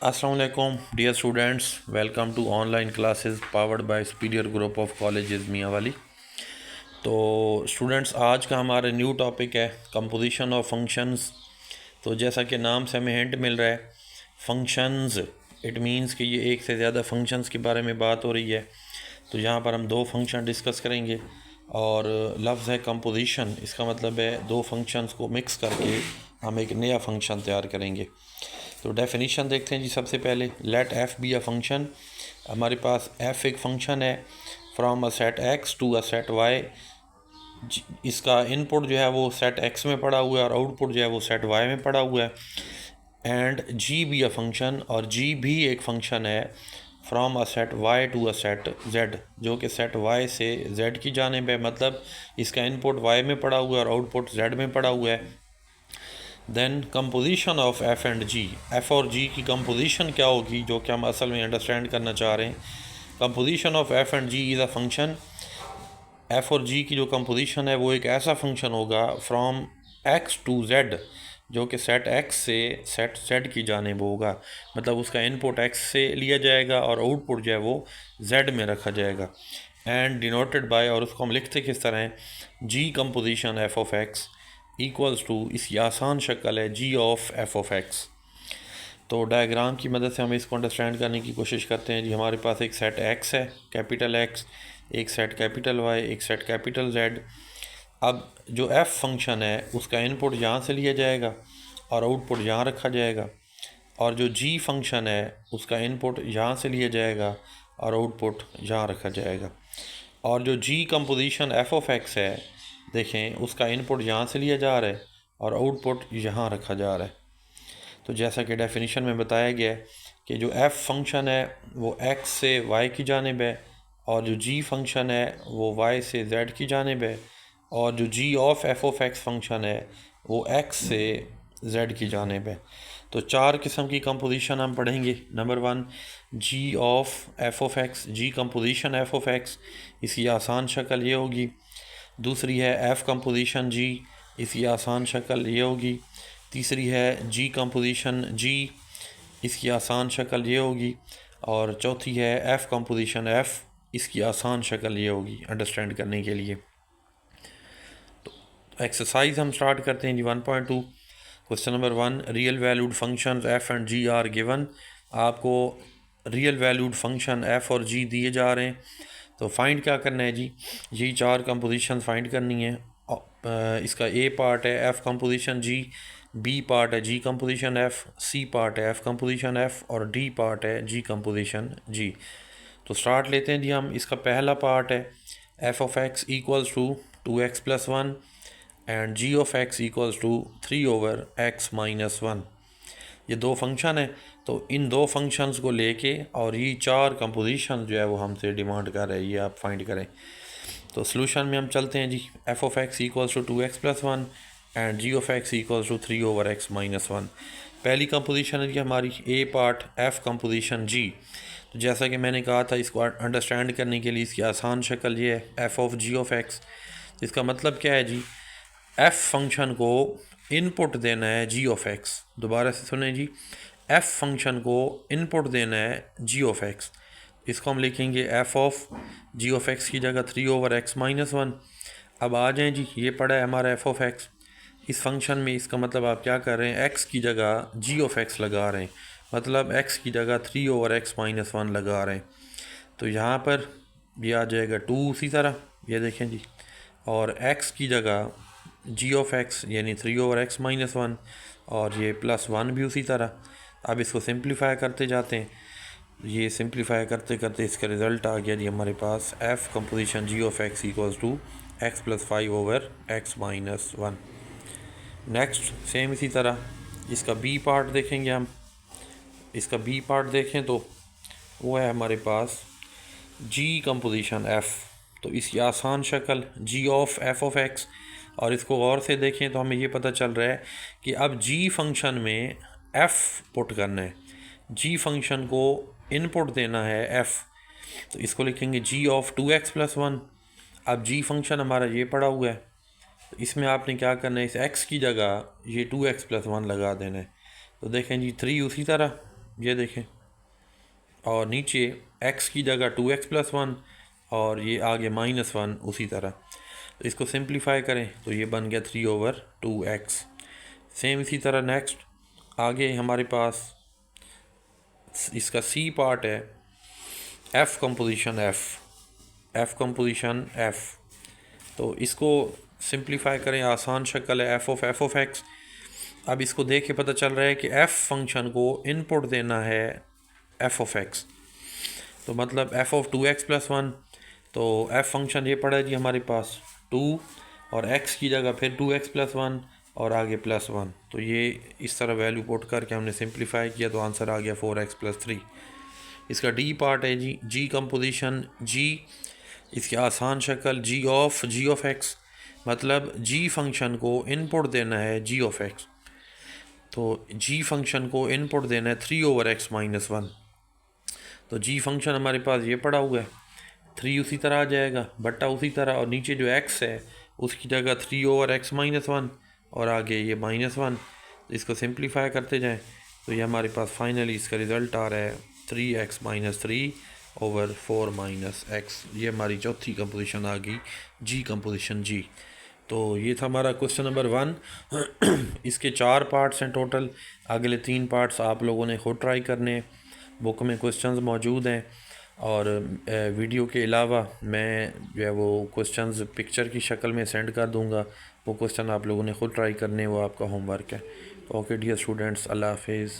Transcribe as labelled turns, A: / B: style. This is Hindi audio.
A: अस्सलाम वालेकुम dear students, welcome to online classes powered by superior group of colleges Mianwali. तो स्टूडेंट्स, आज का हमारा न्यू टॉपिक है कंपोजिशन ऑफ फंक्शंस। तो जैसा कि नाम से हमें हिंट मिल रहा है, फंक्शंस इट मींस कि ये एक से ज़्यादा फंक्शंस के बारे में बात हो रही है। तो यहाँ पर हम दो फंक्शन डिस्कस करेंगे और लफ्ज़ है कंपोजिशन, इसका मतलब है दो फंक्शंस को मिक्स करके हम एक नया फंक्शन तैयार करेंगे। तो डेफिनेशन देखते हैं जी। सबसे पहले let f be a function. हमारे पास एफ एक फंक्शन है from a set x to a set y. इसका इनपुट जो है वो सेट एक्स में पड़ा हुआ है और आउटपुट जो है वो सेट वाई में पड़ा हुआ है। And g be a function, और जी भी एक फंक्शन है from a set y to a set z, जो कि सेट वाई से जेड की जानिब है। मतलब इसका इनपुट वाई में पड़ा हुआ है और आउटपुट जेड में पड़ा हुआ है। Then composition of F and G, F और जी की कंपोजिशन क्या होगी, जो कि हम असल में अंडरस्टैंड करना चाह रहे हैं। Composition of F and G is a function. F और जी की जो कंपोजिशन है वो एक ऐसा फंक्शन होगा फ्रॉम एक्स टू जेड, जो कि सेट एक्स से सेट जेड की जानिब होगा। मतलब उसका इनपुट एक्स से लिया जाएगा और आउटपुट जो है वो जेड में रखा जाएगा। एंड डिनोटेड बाय, और उसको हम लिखते किस तरह हैं, g composition f of x equals to, इसकी आसान शक्ल है g of f of x. तो डायग्राम की मदद से हम इसको अंडरस्टैंड करने की कोशिश करते हैं जी। हमारे पास एक सेट एक्स है, कैपिटल एक्स, एक सेट कैपिटल वाई, एक सेट कैपिटल जेड। अब जो एफ फंक्शन है उसका इनपुट यहाँ से लिया जाएगा और आउटपुट यहाँ रखा जाएगा। और जो जी फंक्शन है उसका इनपुट यहाँ से लिया जाएगा और आउटपुट यहाँ रखा जाएगा। और जो जी कंपोजिशन एफ ऑफ एक्स है, देखें उसका इनपुट यहाँ से लिया जा रहा है और आउटपुट यहाँ रखा जा रहा है। तो जैसा कि डेफिनेशन में बताया गया है कि जो एफ़ फंक्शन है वो एक्स से वाई की जानिब है, और जो जी फंक्शन है वो वाई से जेड की जानिब है, और जो g of f of x function है वो एक्स से जेड की जानिब है। तो चार किस्म की कंपोजिशन हम पढ़ेंगे। Number one, g of f of x, g composition f of x, इसकी आसान शक्ल ये होगी। दूसरी है एफ़ कंपोजिशन जी, इसकी आसान शक्ल ये होगी। तीसरी है जी कंपोजिशन जी, इसकी आसान शक्ल ये होगी। और चौथी है एफ़ कंपोजिशन एफ़, इसकी आसान शक्ल ये होगी अंडरस्टैंड करने के लिए। तो एक्सरसाइज हम स्टार्ट करते हैं जी। 1.2 question number 1, real valued function f and g are given. आपको रियल वैल्यूड फंक्शन एफ़ और जी दिए जा रहे हैं। तो फाइंड क्या करना है जी, यही चार कंपोजिशन फाइंड करनी है। इसका ए पार्ट है एफ़ कंपोजिशन जी, बी पार्ट है जी कंपोजिशन एफ़, सी पार्ट है एफ़ कंपोजिशन एफ़, और डी पार्ट है जी कंपोजिशन जी। तो स्टार्ट लेते हैं जी हम। इसका पहला पार्ट है f of x equals to 2x plus 1 and g of x equals to 3/x-1। ये दो फंक्शन है। तो इन दो फंक्शंस को लेके और ये चार कंपोजिशन जो है वो हमसे डिमांड कर रहे हैं, ये आप फाइंड करें। तो सोल्यूशन में हम चलते हैं जी। F of x equals to 2x plus 1 and g of x equals to 3/x-1। पहली कंपोजिशन है जी हमारी a part f composition g. तो जैसा कि मैंने कहा था, इसको अंडरस्टैंड करने के लिए इसकी आसान शक्ल ये है f of g of x. इसका मतलब क्या है जी, एफ़ फंक्शन को इनपुट देना है जी ऑफ एक्स। दोबारा से सुने जी, एफ़ फंक्शन को इनपुट देना है जी ऑफ एक्स। इसको हम लिखेंगे f of g of x की जगह 3/x-1। अब आ जाएं जी, ये पड़ा है हमारा एफ़ ऑफ एक्स इस फंक्शन में। इसका मतलब आप क्या कर रहे हैं, एक्स की जगह जी ऑफ एक्स लगा रहे हैं, मतलब एक्स की जगह 3/x-1 लगा रहे हैं। तो यहाँ पर ये आ जाएगा 2 उसी तरह, ये देखें जी। और एक्स की जगह जी ऑफ एक्स यानी 3/x-1, और ये +1 भी उसी तरह। अब इसको सिंप्लीफाई करते जाते हैं। ये सिंप्लीफाई करते करते इसका रिज़ल्ट आ गया जी हमारे पास f composition g of x equals to x + 5/x-1। Next same इसी तरह इसका बी पार्ट देखेंगे हम। इसका बी पार्ट देखें तो वो है हमारे पास जी कंपोजिशन एफ़। तो इसकी आसान शक्ल जी ऑफ एफ़ ऑफ एक्स। और इसको गौर से देखें तो हमें ये पता चल रहा है कि अब जी फंक्शन में एफ़ पुट करना है, जी फंक्शन को इनपुट देना है एफ़। तो इसको लिखेंगे जी ऑफ 2x प्लस 1। अब जी फंक्शन हमारा ये पड़ा हुआ है, तो इसमें आपने क्या करना है, इस x की जगह ये 2x प्लस 1 लगा देना है। तो देखें जी 3 उसी तरह, ये देखें, और नीचे x की जगह 2x+1 और ये आगे -1 उसी तरह। तो इसको सिंप्लीफाई करें तो ये बन गया 3/2x। सेम इसी तरह नेक्स्ट आगे हमारे पास इसका सी पार्ट है, एफ़ कंपोजिशन एफ़। तो इसको सिंप्लीफाई करें, आसान शक्ल है f(x). अब इसको देख के पता चल रहा है कि f फंक्शन को इनपुट देना है f(x), तो मतलब f(2x+1), तो f फंक्शन ये पड़ा जी हमारे पास 2 और x की जगह फिर 2x+1 और आगे +1। तो ये इस तरह वैल्यू पुट करके हमने सिंप्लीफाई किया तो आंसर आ गया 4x+3। इसका डी पार्ट है जी कंपोजिशन जी। इसकी आसान शक्ल g ऑफ x, मतलब g फंक्शन को इनपुट देना है g(x), तो g फंक्शन को इनपुट देना है 3/x-1। तो g फंक्शन हमारे पास ये पड़ा हुआ है, 3 उसी तरह आ जाएगा, बट्टा उसी तरह, और नीचे जो x है उसकी जगह 3/x-1 और आगे ये -1। तो इसको सिंप्लीफाई करते जाएं तो ये हमारे पास फाइनली इसका रिज़ल्ट आ रहा है 3x-3/4 - x। ये हमारी चौथी कंपोजिशन आ गई, जी कंपोजिशन जी। तो ये था हमारा क्वेश्चन नंबर 1। इसके 4 पार्ट्स हैं टोटल, अगले 3 पार्ट्स आप लोगों ने खुद ट्राई करने हैं, बुक में क्वेश्चंस मौजूद हैं। और वीडियो के अलावा मैं जो है वो क्वेश्चंस पिक्चर की शक्ल में सेंड कर दूंगा, वो क्वेश्चन आप लोगों ने खुद ट्राई करने, वो आपका होमवर्क है। ओके डियर स्टूडेंट्स, अल्लाह हाफिज़।